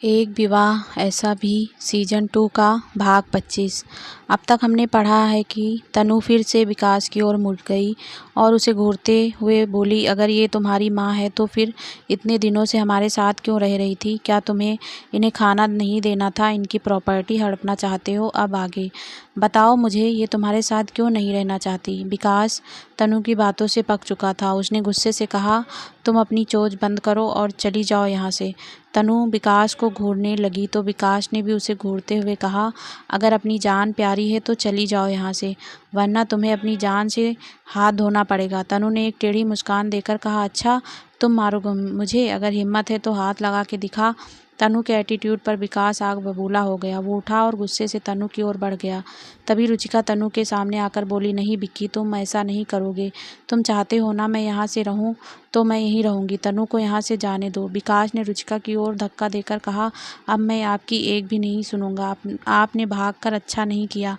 एक विवाह ऐसा भी सीजन 2 का भाग 25। अब तक हमने पढ़ा है कि तनु फिर से विकास की ओर मुड़ गई और उसे घूरते हुए बोली, अगर ये तुम्हारी माँ है तो फिर इतने दिनों से हमारे साथ क्यों रह रही थी? क्या तुम्हें इन्हें खाना नहीं देना था? इनकी प्रॉपर्टी हड़पना चाहते हो? अब आगे बताओ मुझे, ये तुम्हारे साथ क्यों नहीं रहना चाहती? विकास तनु की बातों से पक चुका था। उसने गुस्से से कहा, तुम अपनी चोंच बंद करो और चली जाओ यहाँ से। तनु विकास को घूरने लगी तो विकास ने भी उसे घूरते हुए कहा, अगर अपनी जान प्यारी है तो चली जाओ यहाँ से, वरना तुम्हें अपनी जान से हाथ धोना पड़ेगा। तनु ने एक टेढ़ी मुस्कान देकर कहा, अच्छा तुम मारोगे मुझे? अगर हिम्मत है तो हाथ लगा के दिखा। तनु के एटीट्यूड पर विकास आग बबूला हो गया। वो उठा और गुस्से से तनु की ओर बढ़ गया। तभी रुचिका तनु के सामने आकर बोली, नहीं विक्की, तुम ऐसा नहीं करोगे। तुम चाहते हो ना मैं यहाँ से रहूँ तो मैं यहीं रहूँगी। तनु को यहाँ से जाने दो। विकास ने रुचिका की ओर धक्का देकर कहा, अब मैं आपकी एक भी नहीं सुनूंगा। आपने भागकर अच्छा नहीं किया,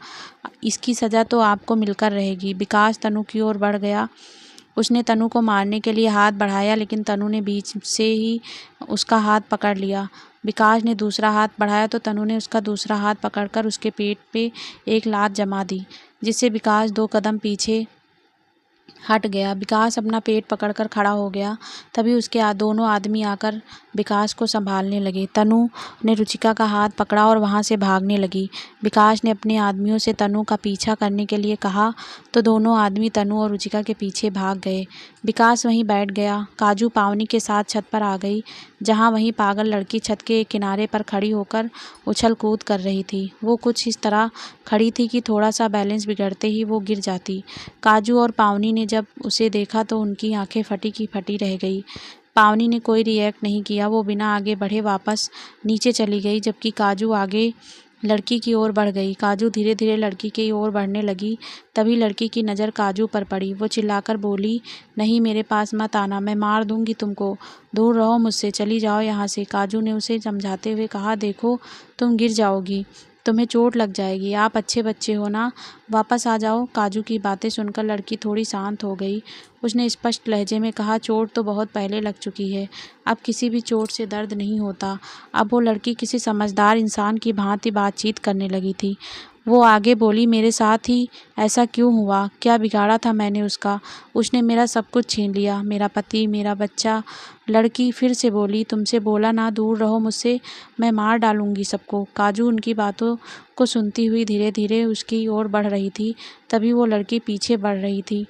इसकी सज़ा तो आपको मिलकर रहेगी। विकास तनु की ओर बढ़ गया। उसने तनु को मारने के लिए हाथ बढ़ाया, लेकिन तनु ने बीच से ही उसका हाथ पकड़ लिया। विकास ने दूसरा हाथ बढ़ाया तो तनु ने उसका दूसरा हाथ पकड़कर उसके पेट पे एक लात जमा दी, जिससे विकास 2 कदम पीछे हट गया। विकास अपना पेट पकड़कर खड़ा हो गया। तभी उसके दोनों आदमी आकर विकास को संभालने लगे। तनु ने रुचिका का हाथ पकड़ा और वहां से भागने लगी। विकास ने अपने आदमियों से तनु का पीछा करने के लिए कहा तो दोनों आदमी तनु और रुचिका के पीछे भाग गए। विकास वहीं बैठ गया। काजू पावनी के साथ छत पर आ गई, जहाँ वहीं पागल लड़की छत के एक किनारे पर खड़ी होकर उछल कूद कर रही थी। वो कुछ इस तरह खड़ी थी कि थोड़ा सा बैलेंस बिगड़ते ही वो गिर जाती। काजू और पावनी ने जब उसे देखा तो उनकी आंखें फटी की फटी रह गई। पावनी ने कोई रिएक्ट नहीं किया। वो बिना आगे बढ़े वापस नीचे चली गई, जबकि काजू आगे लड़की की ओर बढ़ गई। काजू धीरे धीरे लड़की की ओर बढ़ने लगी। तभी लड़की की नज़र काजू पर पड़ी। वो चिल्लाकर बोली, नहीं, मेरे पास मत आना, मैं मार दूंगी तुमको, दूर रहो मुझसे, चली जाओ यहाँ से। काजू ने उसे समझाते हुए कहा, देखो तुम गिर जाओगी, तुम्हें चोट लग जाएगी, आप अच्छे बच्चे हो ना, वापस आ जाओ। काजू की बातें सुनकर लड़की थोड़ी शांत हो गई। उसने स्पष्ट लहजे में कहा, चोट तो बहुत पहले लग चुकी है, अब किसी भी चोट से दर्द नहीं होता। अब वो लड़की किसी समझदार इंसान की भांति बातचीत करने लगी थी। वो आगे बोली, मेरे साथ ही ऐसा क्यों हुआ? क्या बिगाड़ा था मैंने उसका? उसने मेरा सब कुछ छीन लिया, मेरा पति, मेरा बच्चा। लड़की फिर से बोली, तुमसे बोला ना, दूर रहो मुझसे, मैं मार डालूंगी सबको। काजू उनकी बातों को सुनती हुई धीरे धीरे उसकी ओर बढ़ रही थी। तभी वो लड़की पीछे बढ़ रही थी।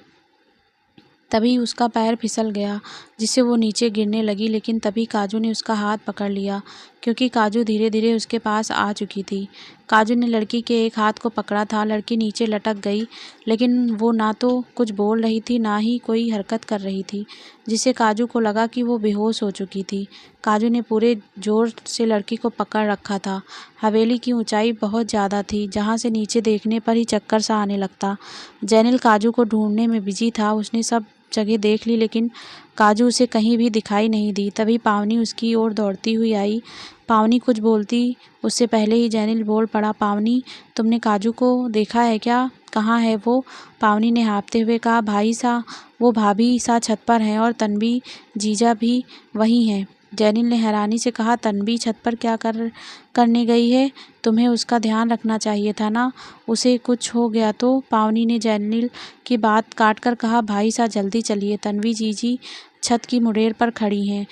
तभी उसका पैर फिसल गया, जिससे वो नीचे गिरने लगी। लेकिन तभी काजू ने उसका हाथ पकड़ लिया, क्योंकि काजू धीरे धीरे उसके पास आ चुकी थी। काजू ने लड़की के एक हाथ को पकड़ा था। लड़की नीचे लटक गई, लेकिन वो ना तो कुछ बोल रही थी, ना ही कोई हरकत कर रही थी, जिससे काजू को लगा कि वो बेहोश हो चुकी थी। काजू ने पूरे जोर से लड़की को पकड़ रखा था। हवेली की ऊंचाई बहुत ज़्यादा थी, जहाँ से नीचे देखने पर ही चक्कर सा आने लगता। जैनिल काजू को ढूंढने में बिजी था। उसने सब जगह देख ली, लेकिन काजू उसे कहीं भी दिखाई नहीं दी। तभी पावनी उसकी ओर दौड़ती हुई आई। पावनी कुछ बोलती उससे पहले ही जैनिल बोल पड़ा, पावनी, तुमने काजू को देखा है क्या? कहाँ है वो? पावनी ने हाँफते हुए कहा, भाई सा, वो भाभी सा छत पर हैं और तन्वी जीजा भी वहीं हैं। जैनिल ने हैरानी से कहा, तन्वी छत पर क्या करने गई है? तुम्हें उसका ध्यान रखना चाहिए था ना, उसे कुछ हो गया तो। पावनी ने जैनिल की बात काटकर कहा, भाई सा जल्दी चलिए, तन्वी जीजी छत की मुड़ेर पर खड़ी हैं।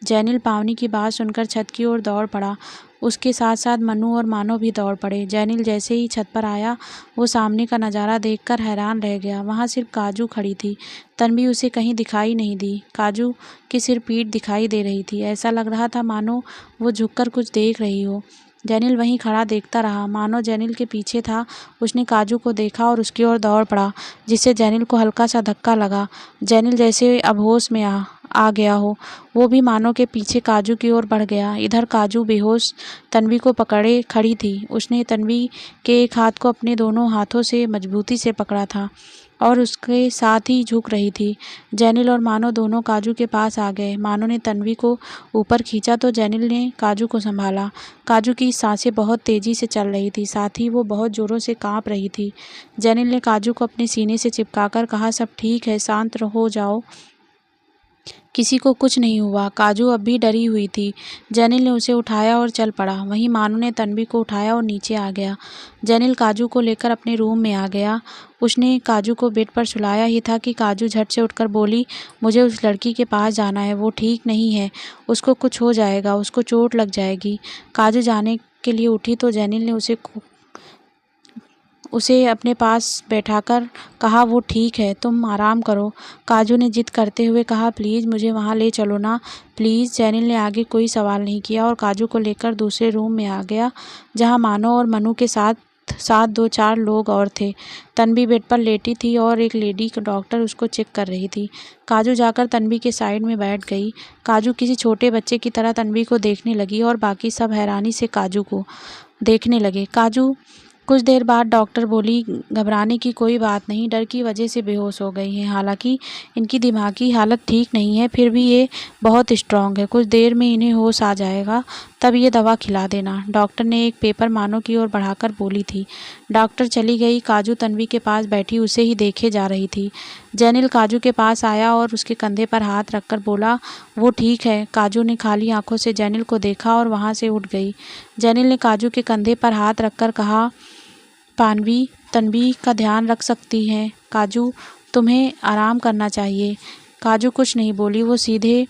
जैनिल पावनी की बात सुनकर छत की ओर दौड़ पड़ा। उसके साथ साथ मनु और मानो भी दौड़ पड़े। जैनिल जैसे ही छत पर आया, वो सामने का नज़ारा देखकर हैरान रह गया। वहाँ सिर्फ काजू खड़ी थी। तन्वी उसे कहीं दिखाई नहीं दी। काजू की सिर्फ पीठ दिखाई दे रही थी। ऐसा लग रहा था मानो वो झुककर कुछ देख रही हो। जैनिल वहीं खड़ा देखता रहा। मानो जैनिल के पीछे था। उसने काजू को देखा और उसकी ओर दौड़ पड़ा, जिससे जैनिल को हल्का सा धक्का लगा। जैनिल जैसे अब होश में आ गया हो, वो भी मानो के पीछे काजू की ओर बढ़ गया। इधर काजू बेहोश तन्वी को पकड़े खड़ी थी। उसने तन्वी के एक हाथ को अपने दोनों हाथों से मजबूती से पकड़ा था और उसके साथ ही झुक रही थी। जैनिल और मानो दोनों काजू के पास आ गए। मानो ने तन्वी को ऊपर खींचा तो जैनिल ने काजू को संभाला। काजू की सांसें बहुत तेजी से चल रही थी, साथ ही वो बहुत जोरों से कांप रही थी। जैनिल ने काजू को अपने सीने से चिपकाकर कहा, सब ठीक है, शांत हो जाओ। किसी को कुछ नहीं हुआ। काजू अब भी डरी हुई थी। जेनिल ने उसे उठाया और चल पड़ा। वहीं मानू ने तन्वी को उठाया और नीचे आ गया। जेनिल काजू को लेकर अपने रूम में आ गया। उसने काजू को बेड पर सुलाया ही था कि काजू झट से उठकर बोली, मुझे उस लड़की के पास जाना है, वो ठीक नहीं है, उसको कुछ हो जाएगा, उसको चोट लग जाएगी। काजू जाने के लिए उठी तो जेनिल ने उसे अपने पास बैठाकर कहा, वो ठीक है, तुम आराम करो। काजू ने जिद करते हुए कहा, प्लीज़ मुझे वहाँ ले चलो ना, प्लीज़। जेनिल ने आगे कोई सवाल नहीं किया और काजू को लेकर दूसरे रूम में आ गया, जहाँ मानो और मनु के साथ 2-4 लोग और थे। तन्वी बेड पर लेटी थी और एक लेडी डॉक्टर उसको चेक कर रही थी। काजू जाकर तन्वी के साइड में बैठ गई। काजू किसी छोटे बच्चे की तरह तन्वी को देखने लगी और बाकी सब हैरानी से काजू को देखने लगे। काजू कुछ देर बाद डॉक्टर बोली, घबराने की कोई बात नहीं, डर की वजह से बेहोश हो गई हैं। हालांकि इनकी दिमागी हालत ठीक नहीं है, फिर भी ये बहुत स्ट्रांग है, कुछ देर में इन्हें होश आ जाएगा, तब ये दवा खिला देना। डॉक्टर ने एक पेपर मानो की ओर बढ़ाकर बोली थी। डॉक्टर चली गई। काजू तन्वी के पास बैठी उसे ही देखे जा रही थी। जेनिल काजू के पास आया और उसके कंधे पर हाथ रखकर बोला, वो ठीक है। काजू ने खाली आंखों से जेनिल को देखा और वहाँ से उठ गई। जेनिल ने काजू के कंधे पर हाथ रखकर कहा, पानवी, तन्वी का ध्यान रख सकती हैं। काजू, तुम्हें आराम करना चाहिए। काजू कुछ नहीं बोली, वो सीधे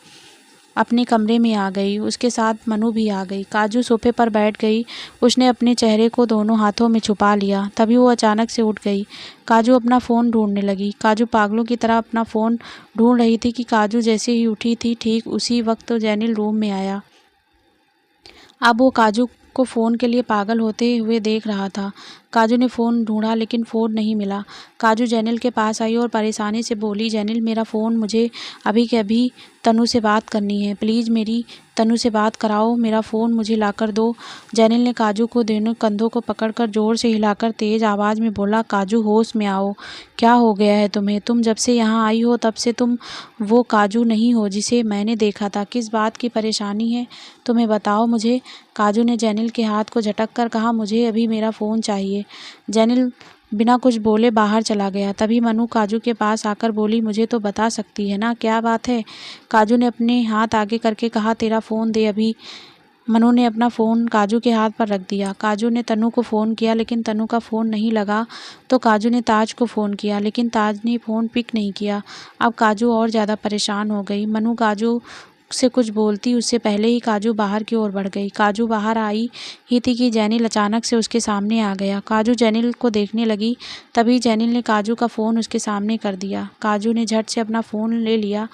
अपने कमरे में आ गई। उसके साथ मनु भी आ गई। काजू सोफे पर बैठ गई। उसने अपने चेहरे को दोनों हाथों में छुपा लिया। तभी वो अचानक से उठ गई। काजू अपना फ़ोन ढूंढने लगी। काजू पागलों की तरह अपना फ़ोन ढूंढ रही थी कि काजू जैसे ही उठी थी, ठीक उसी वक्त जेनिल रूम में आया। अब वो काजू को फ़ोन के लिए पागल होते हुए देख रहा था। काजू ने फ़ोन ढूंढा लेकिन फ़ोन नहीं मिला। काजू जेनिल के पास आई और परेशानी से बोली, जेनिल, मेरा फ़ोन, मुझे अभी के अभी तनु से बात करनी है, प्लीज़ मेरी तनु से बात कराओ, मेरा फ़ोन मुझे लाकर दो। जेनिल ने काजू को दोनों कंधों को पकड़कर ज़ोर से हिलाकर तेज़ आवाज़ में बोला, काजू होश में आओ, क्या हो गया है तुम्हें? तुम जब से यहाँ आई हो तब से तुम वो काजू नहीं हो जिसे मैंने देखा था। किस बात की परेशानी है तुम्हें, बताओ मुझे। काजू ने जेनिल के हाथ को झटक कर कहा, मुझे अभी मेरा फ़ोन चाहिए। जेनिल बिना कुछ बोले बाहर चला गया। तभी मनु काजू के पास आकर बोली, मुझे तो बता सकती है ना, क्या बात है? काजू ने अपने हाथ आगे करके कहा, तेरा फ़ोन दे अभी। मनु ने अपना फ़ोन काजू के हाथ पर रख दिया। काजू ने तनु को फ़ोन किया लेकिन तनु का फ़ोन नहीं लगा, तो काजू ने ताज को फ़ोन किया लेकिन ताज ने फ़ोन पिक नहीं किया। अब काजू और ज़्यादा परेशान हो गई। मनु काजू से कुछ बोलती उससे पहले ही काजू बाहर की ओर बढ़ गई। काजू बाहर आई ही थी कि जेनिल अचानक से उसके सामने आ गया। काजू जेनिल को देखने लगी, तभी जेनिल ने काजू का फ़ोन उसके सामने कर दिया। काजू ने झट से अपना फ़ोन ले लिया।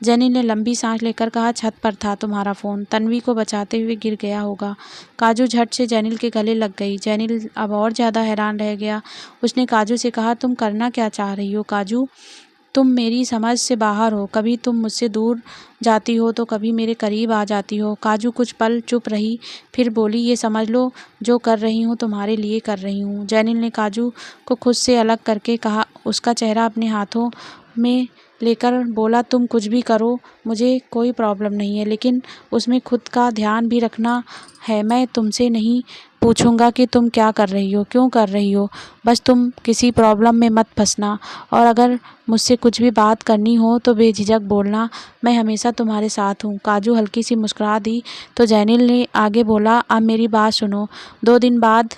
जेनिल ने लंबी सांस लेकर कहा, छत पर था तुम्हारा फ़ोन, तन्वी को बचाते हुए गिर गया होगा। काजू झट से जेनिल के गले लग गई। जेनिल अब और ज़्यादा हैरान रह गया। उसने काजू से कहा, तुम करना क्या चाह रही हो काजू? तुम मेरी समझ से बाहर हो, कभी तुम मुझसे दूर जाती हो तो कभी मेरे करीब आ जाती हो। काजू कुछ पल चुप रही, फिर बोली, ये समझ लो जो कर रही हूँ तुम्हारे लिए कर रही हूँ। जेनिल ने काजू को खुद से अलग करके कहा, उसका चेहरा अपने हाथों में लेकर बोला, तुम कुछ भी करो, मुझे कोई प्रॉब्लम नहीं है, लेकिन उसमें खुद का ध्यान भी रखना है। मैं तुमसे नहीं पूछूंगा कि तुम क्या कर रही हो, क्यों कर रही हो, बस तुम किसी प्रॉब्लम में मत फंसना, और अगर मुझसे कुछ भी बात करनी हो तो बेझिझक बोलना, मैं हमेशा तुम्हारे साथ हूँ। काजू हल्की सी मुस्कुरा दी तो जेनिल ने आगे बोला, अब मेरी बात सुनो, 2 दिन बाद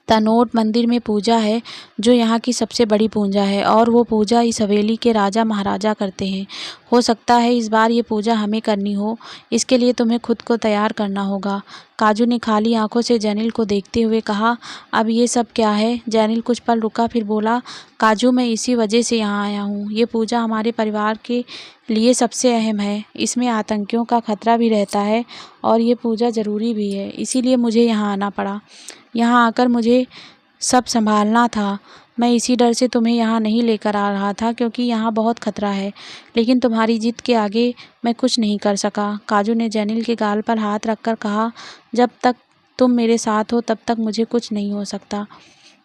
तनोट मंदिर में पूजा है, जो यहाँ की सबसे बड़ी पूजा है, और वो पूजा इस हवेली के राजा महाराजा करते हैं। हो सकता है इस बार ये पूजा हमें करनी हो, इसके लिए तुम्हें खुद को तैयार करना होगा। काजू ने खाली आंखों से जेनिल को देखते हुए कहा, अब ये सब क्या है? जेनिल कुछ पल रुका, फिर बोला, काजू, मैं इसी वजह से यहाँ आया हूँ। ये पूजा हमारे परिवार के लिए सबसे अहम है, इसमें आतंकियों का खतरा भी रहता है और ये पूजा ज़रूरी भी है, इसीलिए मुझे यहाँ आना पड़ा। यहाँ आकर मुझे सब संभालना था। मैं इसी डर से तुम्हें यहाँ नहीं लेकर आ रहा था, क्योंकि यहाँ बहुत खतरा है, लेकिन तुम्हारी जिद के आगे मैं कुछ नहीं कर सका। काजू ने जेनिल के गाल पर हाथ रखकर कहा, जब तक तुम मेरे साथ हो तब तक मुझे कुछ नहीं हो सकता।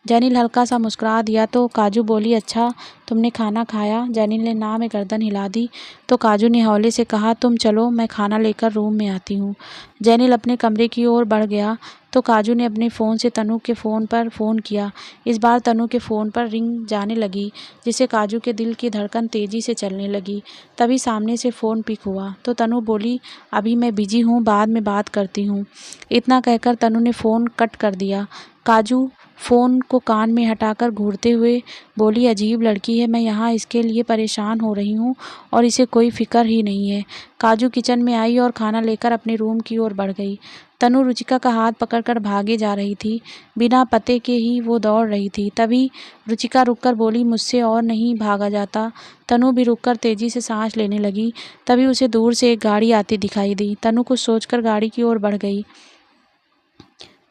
जेनिल हल्का सा मुस्कुरा दिया तो काजू बोली, अच्छा तुमने खाना खाया? जेनिल ने ना में गर्दन हिला दी तो काजू ने हौले से कहा, तुम चलो, मैं खाना लेकर रूम में आती हूँ। जेनिल अपने कमरे की ओर बढ़ गया तो काजू ने अपने फ़ोन से तनु के फ़ोन पर फ़ोन किया। इस बार तनु के फ़ोन पर रिंग जाने लगी, जिससे काजू के दिल की धड़कन तेज़ी से चलने लगी। तभी सामने से फ़ोन पिक हुआ तो तनु बोली, अभी मैं बिजी हूँ, बाद में बात करती हूँ। इतना कहकर तनु ने फ़ोन कट कर दिया। काजू फ़ोन को कान में हटाकर घूरते हुए बोली, अजीब लड़की है, मैं यहाँ इसके लिए परेशान हो रही हूँ और इसे कोई फ़िक्र ही नहीं है। काजू किचन में आई और खाना लेकर अपने रूम की ओर बढ़ गई। तनु रुचिका का हाथ पकड़कर भागे जा रही थी। बिना पते के ही वो दौड़ रही थी। तभी रुचिका रुककर बोली, मुझसे और नहीं भागा जाता। तनु भी रुककर तेज़ी से सांस लेने लगी। तभी उसे दूर से एक गाड़ी आती दिखाई दी। तनु कुछ सोचकर गाड़ी की ओर बढ़ गई।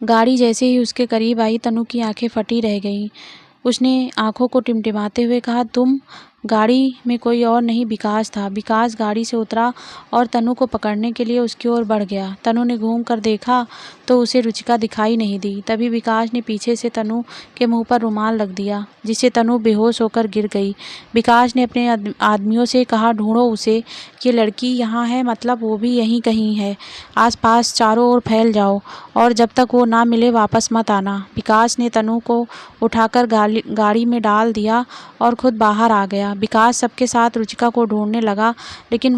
गाड़ी जैसे ही उसके करीब आई, तनु की आंखें फटी रह गईं। उसने आंखों को टिमटिमाते हुए कहा, तुम? गाड़ी में कोई और नहीं, विकास था। विकास गाड़ी से उतरा और तनु को पकड़ने के लिए उसकी ओर बढ़ गया। तनु ने घूम कर देखा तो उसे रुचिका दिखाई नहीं दी। तभी विकास ने पीछे से तनु के मुंह पर रुमाल रख दिया, जिससे तनु बेहोश होकर गिर गई। विकास ने अपने आदमियों से कहा, ढूंढो उसे, ये लड़की यहाँ है, मतलब वो भी यहीं कहीं है। आसपास चारों ओर फैल जाओ और जब तक वो ना मिले वापस मत आना। विकास ने तनु को उठाकर गाड़ी में डाल दिया और खुद बाहर आ गया। विकास सबके साथ रुचिका को ढूंढने लगा, लेकिन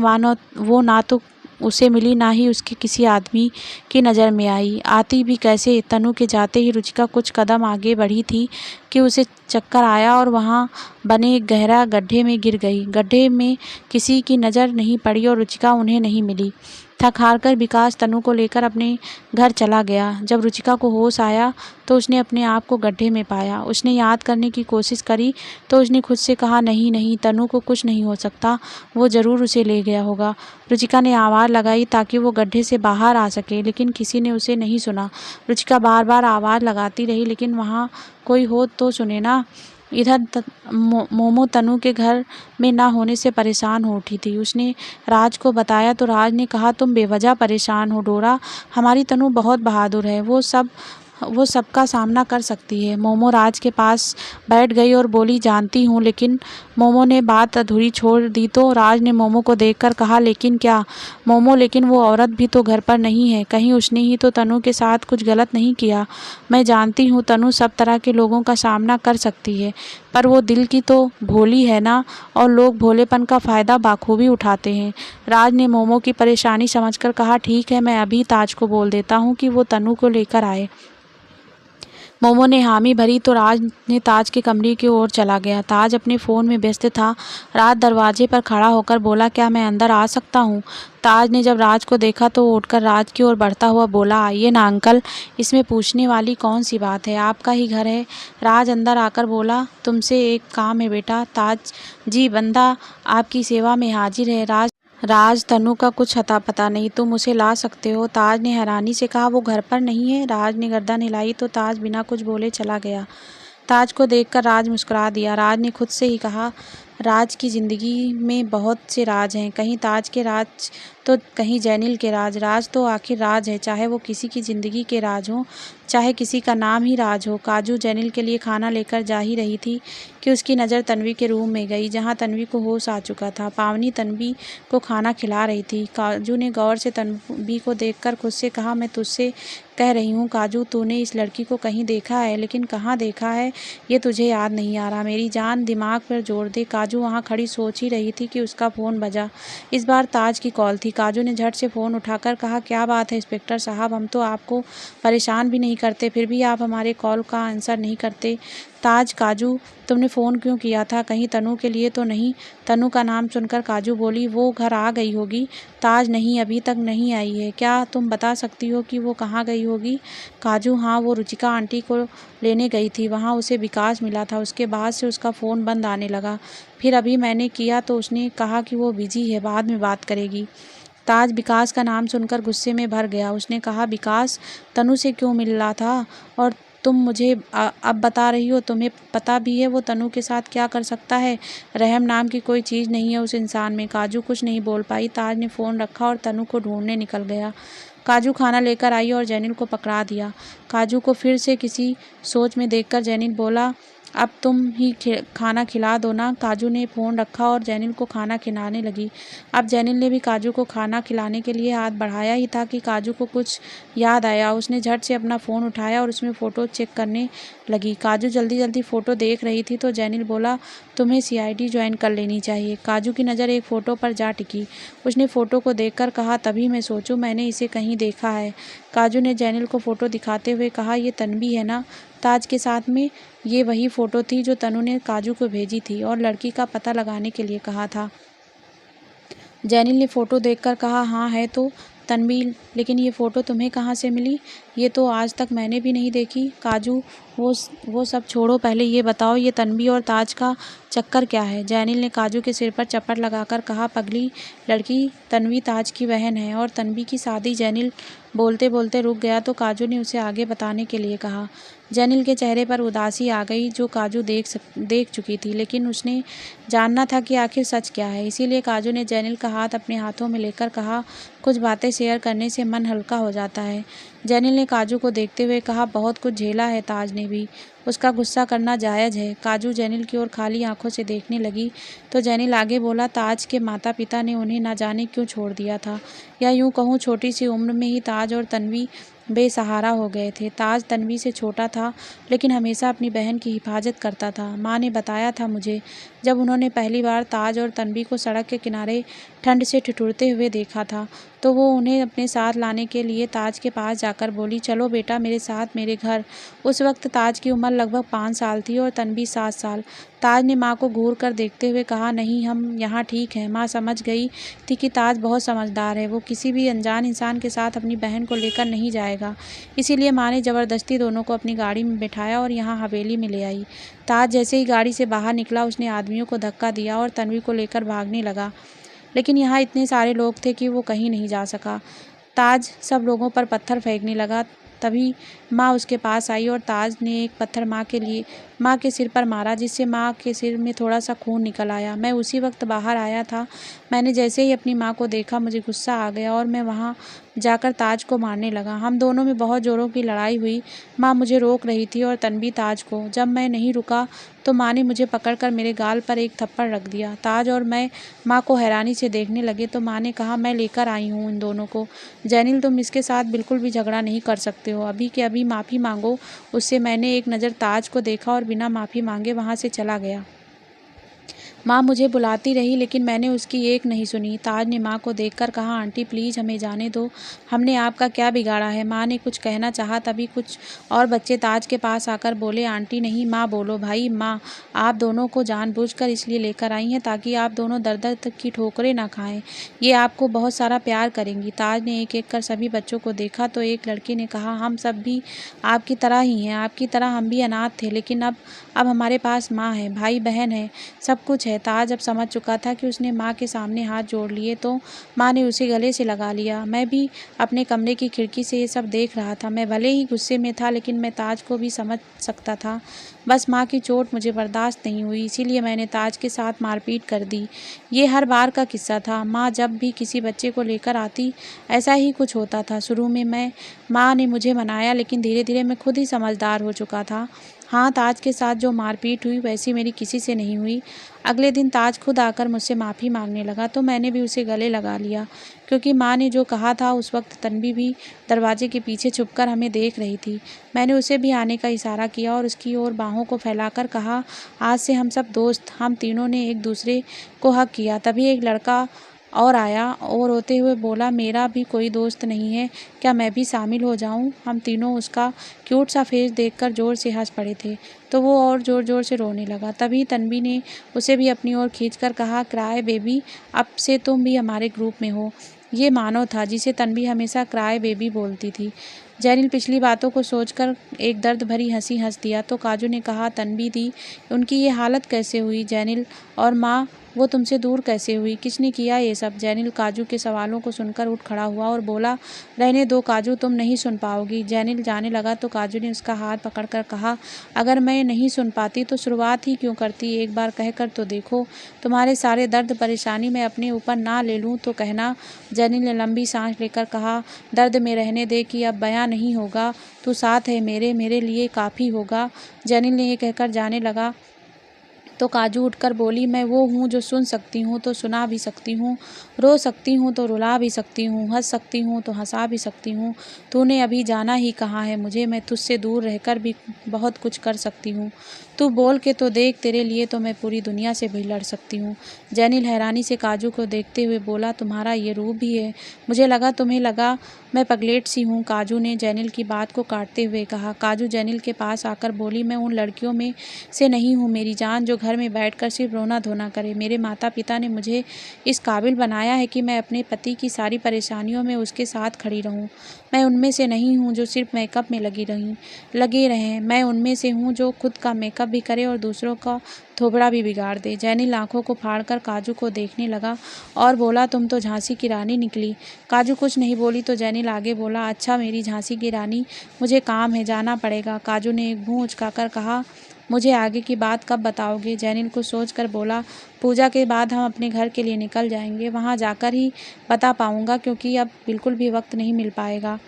वो ना तो उसे मिली, ना ही उसके किसी आदमी की नज़र में आई। आती भी कैसे? तनु के जाते ही रुचिका कुछ कदम आगे बढ़ी थी कि उसे चक्कर आया और वहां बने एक गहरा गड्ढे में गिर गई। गड्ढे में किसी की नज़र नहीं पड़ी और रुचिका उन्हें नहीं मिली। थक हार कर विकास तनु को लेकर अपने घर चला गया। जब रुचिका को होश आया तो उसने अपने आप को गड्ढे में पाया। उसने याद करने की कोशिश करी तो उसने खुद से कहा, नहीं नहीं, तनु को कुछ नहीं हो सकता, वो ज़रूर उसे ले गया होगा। रुचिका ने आवाज़ लगाई ताकि वो गड्ढे से बाहर आ सके, लेकिन किसी ने उसे नहीं सुना। रुचिका बार बार आवाज़ लगाती रही, लेकिन वहाँ कोई हो तो सुने ना। इधर मोमो तनु के घर में ना होने से परेशान हो उठी थी। उसने राज को बताया तो राज ने कहा, तुम बेवजह परेशान हो डोरा, हमारी तनु बहुत बहादुर है, वो सबका सामना कर सकती है। मोमो राज के पास बैठ गई और बोली, जानती हूँ, लेकिन मोमो ने बात अधूरी छोड़ दी तो राज ने मोमो को देखकर कहा, लेकिन क्या? मोमो, लेकिन वो औरत भी तो घर पर नहीं है, कहीं उसने ही तो तनु के साथ कुछ गलत नहीं किया? मैं जानती हूँ तनु सब तरह के लोगों का सामना कर सकती है, पर वो दिल की तो भोली है ना, और लोग भोलेपन का फ़ायदा बाखूबी उठाते हैं। राज ने मोमो की परेशानी समझकर कहा, ठीक है, मैं अभी ताज को बोल देता हूँ कि वो तनु को लेकर आए। मोमो ने हामी भरी तो राज ने ताज के कमरे की ओर चला गया। ताज अपने फ़ोन में व्यस्त था। राज दरवाजे पर खड़ा होकर बोला, क्या मैं अंदर आ सकता हूँ? ताज ने जब राज को देखा तो उठकर राज की ओर बढ़ता हुआ बोला, आइए ना अंकल, इसमें पूछने वाली कौन सी बात है, आपका ही घर है। राज अंदर आकर बोला, तुमसे एक काम है बेटा। ताज, जी, बंदा आपकी सेवा में हाजिर है। राज, तनु का कुछ अता पता नहीं, तुम उसे ला सकते हो? ताज ने हैरानी से कहा, वो घर पर नहीं है? राज ने गर्दन हिलाई तो ताज बिना कुछ बोले चला गया। ताज को देखकर राज मुस्कुरा दिया। राज ने खुद से ही कहा, राज की ज़िंदगी में बहुत से राज हैं, कहीं ताज के राज तो कहीं जैनिल के राज। राज तो आखिर राज है, चाहे वो किसी की ज़िंदगी के राज हो, चाहे किसी का नाम ही राज हो। काजू जैनिल के लिए खाना लेकर जा ही रही थी कि उसकी नज़र तन्वी के रूम में गई, जहां तन्वी को होश आ चुका था। पावनी तन्वी को खाना खिला रही थी। काजू ने गौर से तन्वी को देखकर खुद से कहा, मैं तुझसे कह रही हूँ काजू, तूने इस लड़की को कहीं देखा है, लेकिन कहाँ देखा है ये तुझे याद नहीं आ रहा। मेरी जान, दिमाग पर जोर दे। काजू वहाँ खड़ी सोच ही रही थी कि उसका फ़ोन बजा। इस बार ताज की कॉल थी। काजू ने झट से फ़ोन उठाकर कहा, क्या बात है इंस्पेक्टर साहब, हम तो आपको परेशान भी नहीं करते, फिर भी आप हमारे कॉल का आंसर नहीं करते। ताज, काजू, तुमने फ़ोन क्यों किया था? कहीं तनु के लिए तो नहीं? तनु का नाम सुनकर काजू बोली, वो घर आ गई होगी। ताज, नहीं, अभी तक नहीं आई है। क्या तुम बता सकती हो कि वो कहाँ गई होगी? काजू, हाँ, वो रुचिका आंटी को लेने गई थी, वहाँ उसे विकास मिला था, उसके बाद से उसका फ़ोन बंद आने लगा, फिर अभी मैंने किया तो उसने कहा कि वो बिजी है, बाद में बात करेगी। ताज विकास का नाम सुनकर गुस्से में भर गया। उसने कहा, विकास तनु से क्यों मिल रहा था और तुम मुझे अब बता रही हो? तुम्हें पता भी है वो तनु के साथ क्या कर सकता है? रहम नाम की कोई चीज़ नहीं है उस इंसान में। काजू कुछ नहीं बोल पाई। ताज ने फ़ोन रखा और तनु को ढूंढने निकल गया। काजू खाना लेकर आई और जैनिल को पकड़ा दिया। काजू को फिर से किसी सोच में देखकर जैनिल बोला, अब तुम ही खाना खिला दो ना। काजू ने फ़ोन रखा और जेनिल को खाना खिलाने लगी। अब जेनिल ने भी काजू को खाना खिलाने के लिए हाथ बढ़ाया ही था कि काजू को कुछ याद आया। उसने झट से अपना फ़ोन उठाया और उसमें फ़ोटो चेक करने लगी। काजू जल्दी जल्दी फ़ोटो देख रही थी तो जेनिल बोला, तुम्हें CID ज्वाइन कर लेनी चाहिए। काजू की नज़र एक फ़ोटो पर जा टिकी। उसने फ़ोटो को देखकर कहा, तभी मैं सोचूं मैंने इसे कहीं देखा है। काजू ने जेनिल को फ़ोटो दिखाते हुए कहा, ये तन्वी है ना ताज के साथ में। ये वही फ़ोटो थी जो तनु ने काजू को भेजी थी और लड़की का पता लगाने के लिए कहा था। जेनिल ने फ़ोटो देखकर कहा, हाँ है तो तन्वी, लेकिन ये फ़ोटो तुम्हें कहाँ से मिली? ये तो आज तक मैंने भी नहीं देखी। काजू वो सब छोड़ो, पहले ये बताओ ये तन्वी और ताज का चक्कर क्या है? जेनिल ने काजू के सिर पर चपट लगाकर कहा, पगली लड़की, तन्वी ताज की बहन है और तन्वी की शादी। जेनिल बोलते बोलते रुक गया तो काजू ने उसे आगे बताने के लिए कहा। जेनिल के चेहरे पर उदासी आ गई जो काजू देख चुकी थी, लेकिन उसने जानना था कि आखिर सच क्या है। इसीलिए काजू ने जेनिल का हाथ अपने हाथों में लेकर कहा, कुछ बातें शेयर करने से मन हल्का हो जाता है। जेनिल ने काजू को देखते हुए कहा, बहुत कुछ झेला है ताज ने भी, उसका गुस्सा करना जायज़ है। काजू जेनिल की ओर खाली आंखों से देखने लगी तो जेनिल आगे बोला, ताज के माता पिता ने उन्हें ना जाने क्यों छोड़ दिया था, या यूँ कहूँ छोटी सी उम्र में ही ताज और तन्वी बेसहारा हो गए थे। ताज तन्वी से छोटा था लेकिन हमेशा अपनी बहन की हिफाजत करता था। माँ ने बताया था मुझे, जब उन्होंने पहली बार ताज और तन्वी को सड़क के किनारे ठंड से ठिठुरते हुए देखा था तो वो उन्हें अपने साथ लाने के लिए ताज के पास जाकर बोली, चलो बेटा मेरे साथ मेरे घर। उस वक्त ताज की उम्र लगभग 5 साल थी और तन्वी 7 साल। ताज ने माँ को घूर कर देखते हुए कहा, नहीं हम यहाँ ठीक हैं। माँ समझ गई थी कि ताज बहुत समझदार है, वो किसी भी अनजान इंसान के साथ अपनी बहन को लेकर नहीं जाएगा। इसीलिए माँ ने ज़बरदस्ती दोनों को अपनी गाड़ी में बिठाया और यहाँ हवेली में ले आई। ताज जैसे ही गाड़ी से बाहर निकला उसने आदमियों को धक्का दिया और तन्वी को लेकर भागने लगा, लेकिन यहाँ इतने सारे लोग थे कि वो कहीं नहीं जा सका। ताज सब लोगों पर पत्थर फेंकने लगा। तभी माँ उसके पास आई और ताज ने एक पत्थर माँ के सिर पर मारा, जिससे माँ के सिर में थोड़ा सा खून निकल आया। मैं उसी वक्त बाहर आया था। मैंने जैसे ही अपनी माँ को देखा मुझे गुस्सा आ गया और मैं वहाँ जाकर ताज को मारने लगा। हम दोनों में बहुत ज़ोरों की लड़ाई हुई। माँ मुझे रोक रही थी और तन्वी ताज को। जब मैं नहीं रुका तो माँ ने मुझे पकड़कर मेरे गाल पर एक थप्पड़ रख दिया। ताज और मैं माँ को हैरानी से देखने लगे तो माँ ने कहा, मैं लेकर आई हूँ इन दोनों को। जेनिल तुम इसके साथ बिल्कुल भी झगड़ा नहीं कर सकते हो, अभी के अभी माफ़ी मांगो उससे। मैंने एक नज़र ताज को देखा और बिना माफ़ी मांगे वहाँ से चला गया। माँ मुझे बुलाती रही लेकिन मैंने उसकी एक नहीं सुनी। ताज ने माँ को देखकर कहा, आंटी प्लीज़ हमें जाने दो, हमने आपका क्या बिगाड़ा है? माँ ने कुछ कहना चाहा तभी कुछ और बच्चे ताज के पास आकर बोले, आंटी नहीं माँ बोलो। भाई माँ आप दोनों को जानबूझकर इसलिए लेकर आई हैं ताकि आप दोनों दर दर तक की ठोकरें ना खाएं। ये आपको बहुत सारा प्यार करेंगी। ताज ने एक एक कर सभी बच्चों को देखा तो एक लड़के ने कहा, हम सब भी आपकी तरह ही हैं, आपकी तरह हम भी अनाथ थे, लेकिन अब हमारे पास माँ है, भाई बहन है, सब कुछ है। ताज अब समझ चुका था कि उसने माँ के सामने हाथ जोड़ लिए तो माँ ने उसे गले से लगा लिया। मैं भी अपने कमरे की खिड़की से ये सब देख रहा था। मैं भले ही गुस्से में था लेकिन मैं ताज को भी समझ सकता था। बस माँ की चोट मुझे बर्दाश्त नहीं हुई, इसीलिए मैंने ताज के साथ मारपीट कर दी। ये हर बार का किस्सा था। माँ जब भी किसी बच्चे को लेकर आती ऐसा ही कुछ होता था। शुरू में माँ ने मुझे मनाया लेकिन धीरे धीरे मैं खुद ही समझदार हो चुका था। हाँ, ताज के साथ जो मारपीट हुई वैसी मेरी किसी से नहीं हुई। अगले दिन ताज खुद आकर मुझसे माफ़ी मांगने लगा तो मैंने भी उसे गले लगा लिया, क्योंकि माँ ने जो कहा था। उस वक्त तन्वी भी दरवाजे के पीछे छुपकर हमें देख रही थी। मैंने उसे भी आने का इशारा किया और उसकी ओर बाहों को फैलाकर कहा, आज से हम सब दोस्त। हम तीनों ने एक दूसरे को हक किया। तभी एक लड़का और आया और रोते हुए बोला, मेरा भी कोई दोस्त नहीं है, क्या मैं भी शामिल हो जाऊं? हम तीनों उसका क्यूट सा फेस देखकर ज़ोर से हंस पड़े थे तो वो और ज़ोर ज़ोर से रोने लगा। तभी तन्वी ने उसे भी अपनी ओर खींचकर कहा, क्राई बेबी, अब से तुम भी हमारे ग्रुप में हो। ये मानव था जिसे तन्वी हमेशा क्राई बेबी बोलती थी। जेनिल पिछली बातों को सोचकर एक दर्द भरी हंसी हंस दिया तो काजू ने कहा, तन्वी दी, उनकी ये हालत कैसे हुई? जेनिल और माँ वो तुमसे दूर कैसे हुई? किसने किया ये सब? जेनिल काजू के सवालों को सुनकर उठ खड़ा हुआ और बोला, रहने दो काजू, तुम नहीं सुन पाओगी। जेनिल जाने लगा तो काजू ने उसका हाथ पकड़कर कहा, अगर मैं नहीं सुन पाती तो शुरुआत ही क्यों करती? एक बार कहकर तो देखो। तुम्हारे सारे दर्द परेशानी मैं अपने ऊपर ना ले लूँ तो कहना। जेनिल ने लंबी सांस लेकर कहा, दर्द में रहने दे कि अब बयां क्या नहीं होगा, तू साथ है मेरे लिए काफ़ी होगा। जेनिल ने ये कहकर जाने लगा तो काजू उठकर बोली, मैं वो हूँ जो सुन सकती हूँ तो सुना भी सकती हूँ, रो सकती हूँ तो रुला भी सकती हूँ, हंस सकती हूँ तो हंसा भी सकती हूँ। तूने अभी जाना ही कहाँ है मुझे, मैं तुझसे दूर रहकर भी बहुत कुछ कर सकती हूँ। तू बोल के तो देख, तेरे लिए तो मैं पूरी दुनिया से भी लड़ सकती हूँ। जेनिल हैरानी से काजू को देखते हुए बोला, तुम्हारा ये रूप भी है, मुझे लगा तुम्हें लगा मैं पगलेट सी हूँ। काजू ने जेनिल की बात को काटते हुए कहा। काजू जेनिल के पास आकर बोली, मैं उन लड़कियों में से नहीं हूँ मेरी जान जो घर में बैठकर सिर्फ रोना धोना करे। मेरे माता पिता ने मुझे इस काबिल बनाया है कि मैं अपने पति की सारी परेशानियों में उसके साथ खड़ी रहूं। मैं उनमें से नहीं हूँ जो सिर्फ मेकअप में लगे रहें। मैं उनमें से हूँ जो खुद का मेकअप भी करे और दूसरों का थोबड़ा भी बिगाड़ दे। जेनिल आंखों को फाड़कर काजू को देखने लगा और बोला, तुम तो झांसी की रानी निकली। काजू कुछ नहीं बोली तो जेनिल आगे बोला, अच्छा मेरी झांसी की रानी, मुझे काम है, जाना पड़ेगा। काजू ने एक भूँ उचकाकर कहा, मुझे आगे की बात कब बताओगे? जेनिल कुछ सोचकर बोला, पूजा के बाद हम अपने घर के लिए निकल जाएंगे, वहां जाकर ही बता पाऊंगा क्योंकि अब बिल्कुल भी वक्त नहीं मिल पाएगा।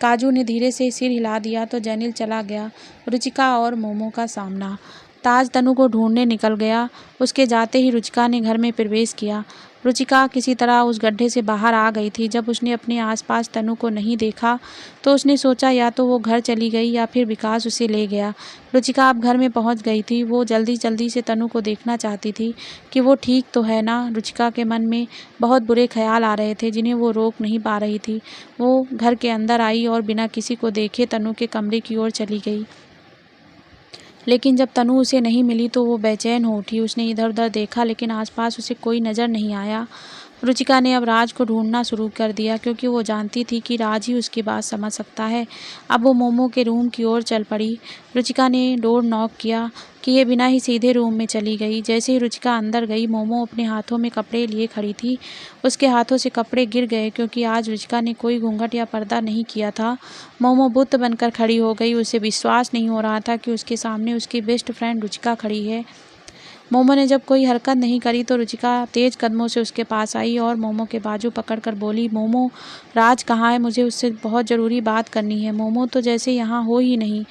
काजू ने धीरे से सिर हिला दिया तो जेनिल चला गया। रुचिका और मोमो का सामना। ताज तनु को ढूंढने निकल गया। उसके जाते ही रुचिका ने घर में प्रवेश किया। रुचिका किसी तरह उस गड्ढे से बाहर आ गई थी। जब उसने अपने आसपास तनु को नहीं देखा तो उसने सोचा या तो वो घर चली गई या फिर विकास उसे ले गया। रुचिका अब घर में पहुंच गई थी। वो जल्दी जल्दी से तनु को देखना चाहती थी कि वो ठीक तो है ना। रुचिका के मन में बहुत बुरे ख्याल आ रहे थे जिन्हें वो रोक नहीं पा रही थी। वो घर के अंदर आई और बिना किसी को देखे तनु के कमरे की ओर चली गई। लेकिन जब तनु उसे नहीं मिली तो वो बेचैन हो उठी। उसने इधर उधर देखा लेकिन आसपास उसे कोई नज़र नहीं आया। रुचिका ने अब राज को ढूंढना शुरू कर दिया क्योंकि वो जानती थी कि राज ही उसकी बात समझ सकता है। अब वो मोमो के रूम की ओर चल पड़ी। रुचिका ने डोर नॉक किया कि ये बिना ही सीधे रूम में चली गई। जैसे ही रुचिका अंदर गई, मोमो अपने हाथों में कपड़े लिए खड़ी थी। उसके हाथों से कपड़े गिर गए क्योंकि आज रुचिका ने कोई घूंघट या पर्दा नहीं किया था। मोमो बुत बनकर खड़ी हो गई। उसे विश्वास नहीं हो रहा था कि उसके सामने उसकी बेस्ट फ्रेंड रुचिका खड़ी है। मोमो ने जब कोई हरकत नहीं करी तो रुचिका तेज कदमों से उसके पास आई और मोमो के बाजू पकड़कर बोली, मोमो, राज कहाँ है? मुझे उससे बहुत ज़रूरी बात करनी है। मोमो तो जैसे यहाँ हो ही नहीं।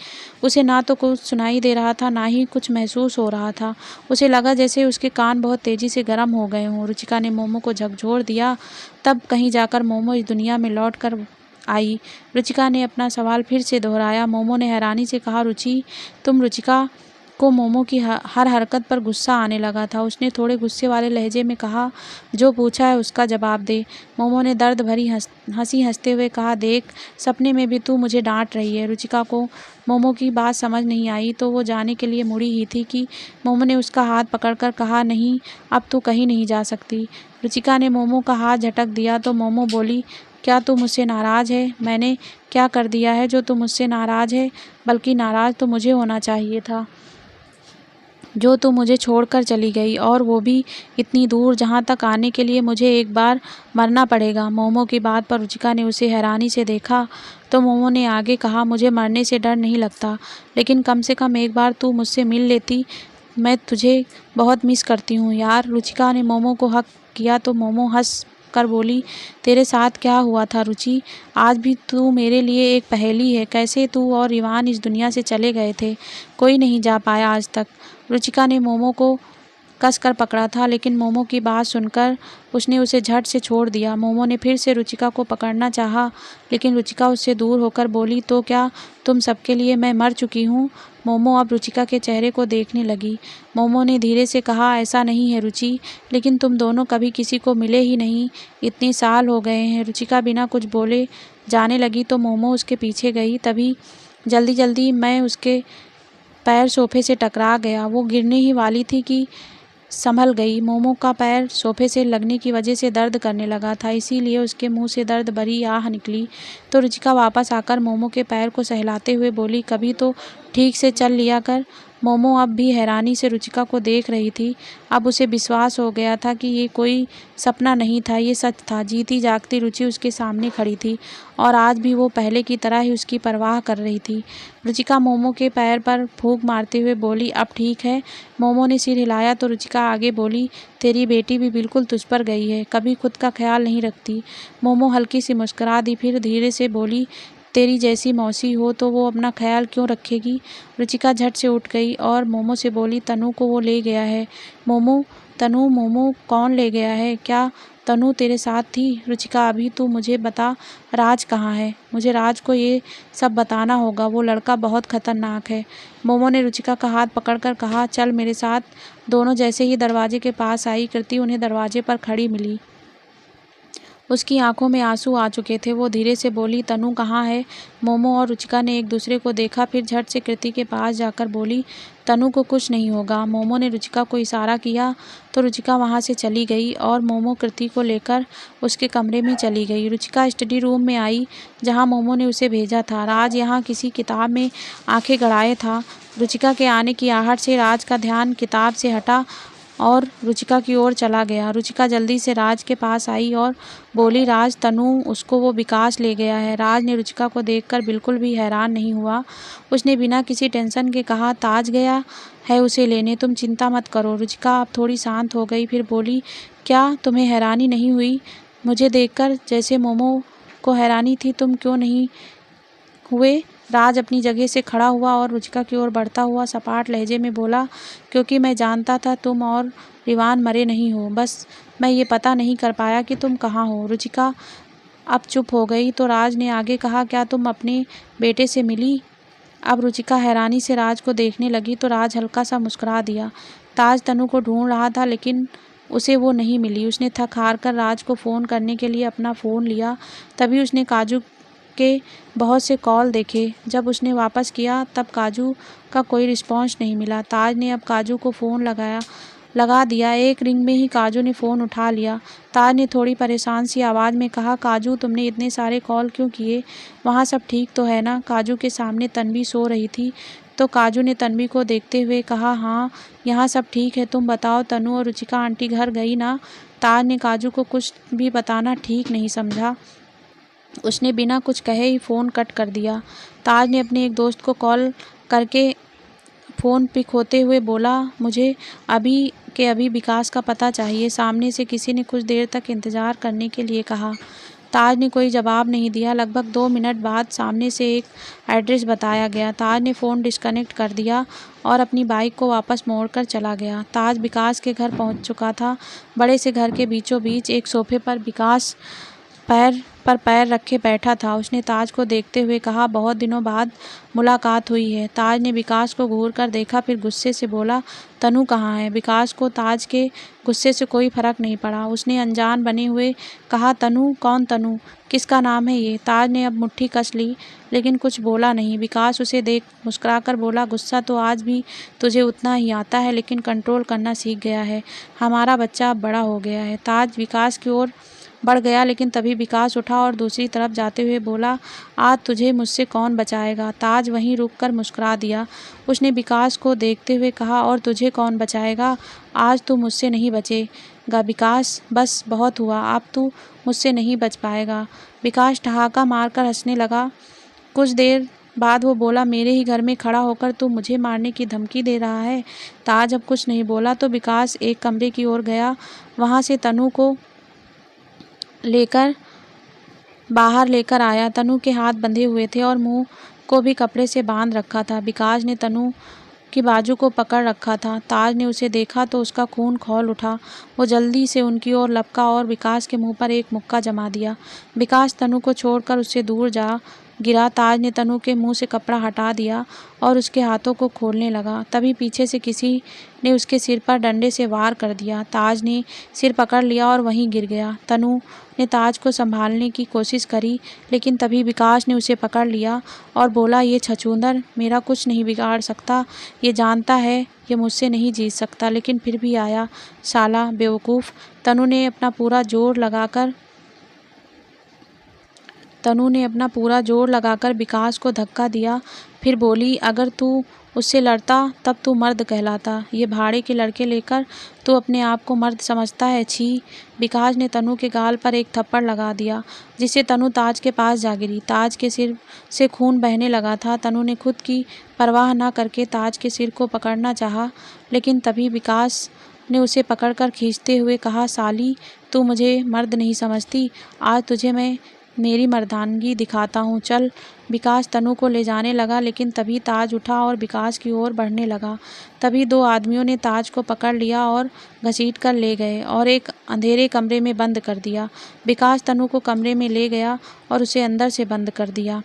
उसे ना तो कुछ सुनाई दे रहा था ना ही कुछ महसूस हो रहा था। उसे लगा जैसे उसके कान बहुत तेज़ी से गर्म हो गए हों। रुचिका ने मोमो को झकझोर दिया। तब कहीं जाकर मोमो इस दुनिया में लौट कर आई। रुचिका ने अपना सवाल फिर से दोहराया। मोमो ने हैरानी से कहा, तुम? रुचिका को मोमो की हर हरकत पर गुस्सा आने लगा था। उसने थोड़े गुस्से वाले लहजे में कहा, जो पूछा है उसका जवाब दे। मोमो ने दर्द भरी हंसी हंसते हुए कहा, देख, सपने में भी तू मुझे डांट रही है। रुचिका को मोमो की बात समझ नहीं आई तो वो जाने के लिए मुड़ी ही थी कि मोमो ने उसका हाथ पकड़कर कहा, नहीं, अब तू कहीं नहीं जा सकती। रुचिका ने मोमो का हाथ झटक दिया तो मोमो बोली, क्या तू मुझसे नाराज़ है? मैंने क्या कर दिया है जो तू मुझसे नाराज़ है? बल्कि नाराज़ तो मुझे होना चाहिए था जो तू मुझे छोड़कर चली गई, और वो भी इतनी दूर जहाँ तक आने के लिए मुझे एक बार मरना पड़ेगा। मोमो की बात पर रुचिका ने उसे हैरानी से देखा तो मोमो ने आगे कहा, मुझे मरने से डर नहीं लगता, लेकिन कम से कम एक बार तू मुझसे मिल लेती। मैं तुझे बहुत मिस करती हूँ यार। रुचिका ने मोमो को हक किया तो मोमो हंस कर बोली, तेरे साथ क्या हुआ था रुचि? आज भी तू मेरे लिए एक पहेली है। कैसे तू और इवान इस दुनिया से चले गए थे? कोई नहीं जा पाया आज तक। रुचिका ने मोमो को कस कर पकड़ा था लेकिन मोमो की बात सुनकर उसने उसे झट से छोड़ दिया। मोमो ने फिर से रुचिका को पकड़ना चाहा लेकिन रुचिका उससे दूर होकर बोली, तो क्या तुम सबके लिए मैं मर चुकी हूँ? मोमो अब रुचिका के चेहरे को देखने लगी। मोमो ने धीरे से कहा, ऐसा नहीं है रुचि, लेकिन तुम दोनों कभी किसी को मिले ही नहीं, इतने साल हो गए हैं। रुचिका बिना कुछ बोले जाने लगी तो मोमो उसके पीछे गई। तभी जल्दी जल्दी मैं उसके पैर सोफे से टकरा गया। वो गिरने ही वाली थी कि संभल गई। मोमो का पैर सोफे से लगने की वजह से दर्द करने लगा था, इसीलिए उसके मुंह से दर्द भरी आह निकली। तो रुचिका वापस आकर मोमो के पैर को सहलाते हुए बोली, कभी तो ठीक से चल लिया कर। मोमो अब भी हैरानी से रुचिका को देख रही थी। अब उसे विश्वास हो गया था कि ये कोई सपना नहीं था, ये सच था। जीती जागती रुचि उसके सामने खड़ी थी और आज भी वो पहले की तरह ही उसकी परवाह कर रही थी। रुचिका मोमो के पैर पर फूंक मारते हुए बोली, अब ठीक है? मोमो ने सिर हिलाया तो रुचिका आगे बोली, तेरी बेटी भी बिल्कुल तुझ पर गई है, कभी खुद का ख्याल नहीं रखती। मोमो हल्की सी मुस्कुरा दी, फिर धीरे से बोली, तेरी जैसी मौसी हो तो वो अपना ख्याल क्यों रखेगी। रुचिका झट से उठ गई और मोमो से बोली, तनु को वो ले गया है। मोमो? तनु? मोमो कौन ले गया है? क्या तनु तेरे साथ थी? रुचिका, अभी तू मुझे बता, राज कहाँ है? मुझे राज को ये सब बताना होगा, वो लड़का बहुत खतरनाक है। मोमो ने रुचिका का हाथ पकड़कर कहा, चल मेरे साथ। दोनों जैसे ही दरवाजे के पास आई, कृति उन्हें दरवाजे पर खड़ी मिली। उसकी आंखों में आंसू आ चुके थे। वो धीरे से बोली, तनु कहाँ है? मोमो और रुचिका ने एक दूसरे को देखा, फिर झट से कृति के पास जाकर बोली, तनु को कुछ नहीं होगा। मोमो ने रुचिका को इशारा किया तो रुचिका वहाँ से चली गई और मोमो कृति को लेकर उसके कमरे में चली गई। रुचिका स्टडी रूम में आई जहाँ मोमो ने उसे भेजा था। राज यहाँ किसी किताब में आंखें गड़ाए था। रुचिका के आने की आहट से राज का ध्यान किताब से हटा और रुचिका की ओर चला गया। रुचिका जल्दी से राज के पास आई और बोली, राज, तनु उसको वो विकास ले गया है। राज ने रुचिका को देखकर बिल्कुल भी हैरान नहीं हुआ। उसने बिना किसी टेंशन के कहा, ताज गया है उसे लेने, तुम चिंता मत करो। रुचिका अब थोड़ी शांत हो गई, फिर बोली, क्या तुम्हें हैरानी नहीं हुई मुझे देखकर? जैसे मोमो को हैरानी थी, तुम क्यों नहीं हुए? राज अपनी जगह से खड़ा हुआ और रुचिका की ओर बढ़ता हुआ सपाट लहजे में बोला, क्योंकि मैं जानता था तुम और रिवान मरे नहीं हो, बस मैं ये पता नहीं कर पाया कि तुम कहाँ हो। रुचिका अब चुप हो गई तो राज ने आगे कहा, क्या तुम अपने बेटे से मिली? अब रुचिका हैरानी से राज को देखने लगी तो राज हल्का सा मुस्कुरा दिया। ताज तनु को ढूंढ रहा था लेकिन उसे वो नहीं मिली। उसने थक हार कर राज को फ़ोन करने के लिए अपना फ़ोन लिया। तभी उसने काजू के बहुत से कॉल देखे। जब उसने वापस किया तब काजू का कोई रिस्पॉन्स नहीं मिला। ताज ने अब काजू को फ़ोन लगा दिया। एक रिंग में ही काजू ने फ़ोन उठा लिया। ताज ने थोड़ी परेशान सी आवाज़ में कहा, काजू तुमने इतने सारे कॉल क्यों किए? वहाँ सब ठीक तो है ना? काजू के सामने तन्वी सो रही थी तो काजू ने तन्वी को देखते हुए कहा, हाँ यहाँ सब ठीक है, तुम बताओ तनु और रुचिका आंटी घर गई ना? ताज ने काजू को कुछ भी बताना ठीक नहीं समझा। उसने बिना कुछ कहे ही फ़ोन कट कर दिया। ताज ने अपने एक दोस्त को कॉल करके फ़ोन पिक होते हुए बोला, मुझे अभी के अभी विकास का पता चाहिए। सामने से किसी ने कुछ देर तक इंतज़ार करने के लिए कहा। ताज ने कोई जवाब नहीं दिया। लगभग 2 मिनट बाद सामने से एक एड्रेस बताया गया। ताज ने फ़ोन डिस्कनेक्ट कर दिया और अपनी बाइक को वापस मोड़कर चला गया। ताज विकास के घर पहुंच चुका था। बड़े से घर के बीचों बीच एक सोफे पर विकास पैर पर पैर रखे बैठा था। उसने ताज को देखते हुए कहा, बहुत दिनों बाद मुलाकात हुई है। ताज ने विकास को घूर कर देखा, फिर गुस्से से बोला, तनु कहाँ है? विकास को ताज के गुस्से से कोई फर्क नहीं पड़ा। उसने अनजान बने हुए कहा, तनु? कौन तनु? किसका नाम है ये? ताज ने अब मुट्ठी कस ली लेकिन कुछ बोला नहीं। विकास उसे देख मुस्कुराकर बोला, गुस्सा तो आज भी तुझे उतना ही आता है लेकिन कंट्रोल करना सीख गया है। हमारा बच्चा अब बड़ा हो गया है। ताज विकास की ओर बढ़ गया लेकिन तभी विकास उठा और दूसरी तरफ जाते हुए बोला, आज तुझे मुझसे कौन बचाएगा? ताज वहीं रुककर मुस्कुरा दिया। उसने विकास को देखते हुए कहा, और तुझे कौन बचाएगा? आज तू मुझसे नहीं बचेगा विकास, बस बहुत हुआ, अब तू मुझसे नहीं बच पाएगा। विकास ठहाका मारकर हंसने लगा। कुछ देर बाद वो बोला, मेरे ही घर में खड़ा होकर तू मुझे मारने की धमकी दे रहा है? ताज अब कुछ नहीं बोला तो विकास एक कमरे की ओर गया। वहाँ से तनु को बाहर लेकर आया। तनु के हाथ बंधे हुए थे और मुंह को भी कपड़े से बांध रखा था। विकास ने तनु की बाजू को पकड़ रखा था। ताज ने उसे देखा तो उसका खून खौल उठा। वो जल्दी से उनकी ओर लपका और विकास के मुंह पर एक मुक्का जमा दिया। विकास तनु को छोड़कर उससे दूर जा गिरा। ताज ने तनु के मुंह से कपड़ा हटा दिया और उसके हाथों को खोलने लगा। तभी पीछे से किसी ने उसके सिर पर डंडे से वार कर दिया। ताज ने सिर पकड़ लिया और वहीं गिर गया। तनु ने ताज को संभालने की कोशिश करी लेकिन तभी विकास ने उसे पकड़ लिया और बोला, ये छछूंदर मेरा कुछ नहीं बिगाड़ सकता। ये जानता है ये मुझसे नहीं जीत सकता लेकिन फिर भी आया, साला बेवकूफ़। तनु ने अपना पूरा जोर लगाकर विकास को धक्का दिया। फिर बोली, अगर तू उससे लड़ता तब तू मर्द कहलाता। ये भाड़े के लड़के लेकर तू अपने आप को मर्द समझता है? छी! विकास ने तनु के गाल पर एक थप्पड़ लगा दिया जिससे तनु ताज के पास जा गिरी। ताज के सिर से खून बहने लगा था। तनु ने खुद की परवाह न करके ताज के सिर को पकड़ना चाहा लेकिन तभी विकास ने उसे पकड़कर खींचते हुए कहा, साली तू मुझे मर्द नहीं समझती, आज तुझे मैं मेरी मर्दानगी दिखाता हूँ, चल। विकास तनु को ले जाने लगा, लेकिन तभी ताज उठा और विकास की ओर बढ़ने लगा। तभी दो आदमियों ने ताज को पकड़ लिया और घसीट कर ले गए और एक अंधेरे कमरे में बंद कर दिया। विकास तनु को कमरे में ले गया और उसे अंदर से बंद कर दिया।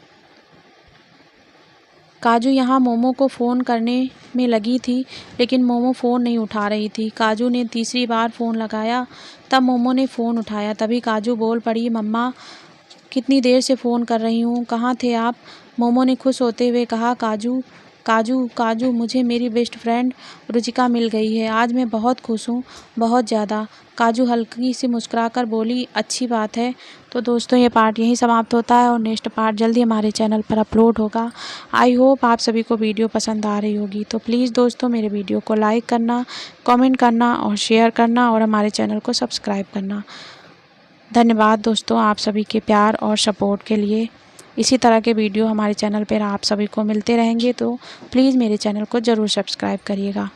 काजू यहाँ मोमो को फ़ोन करने में लगी थी, लेकिन मोमो फ़ोन नहीं उठा रही थी। काजू ने तीसरी बार फ़ोन लगाया, तब मोमो ने फ़ोन उठाया। तभी काजू बोल पड़ी, मम्मा कितनी देर से फ़ोन कर रही हूँ, कहाँ थे आप? मोमो ने खुश होते हुए कहा, काजू काजू काजू मुझे मेरी बेस्ट फ्रेंड रुचिका मिल गई है। आज मैं बहुत खुश हूँ, बहुत ज़्यादा। काजू हल्की सी मुस्कुराकर बोली, अच्छी बात है। तो दोस्तों, ये पार्ट यहीं समाप्त होता है और नेक्स्ट पार्ट जल्दी हमारे चैनल पर अपलोड होगा। आई होप आप सभी को वीडियो पसंद आ रही होगी। तो प्लीज़ दोस्तों, मेरे वीडियो को लाइक करना, कमेंट करना और शेयर करना और हमारे चैनल को सब्सक्राइब करना। धन्यवाद दोस्तों, आप सभी के प्यार और सपोर्ट के लिए। इसी तरह के वीडियो हमारे चैनल पर आप सभी को मिलते रहेंगे, तो प्लीज़ मेरे चैनल को ज़रूर सब्सक्राइब करिएगा।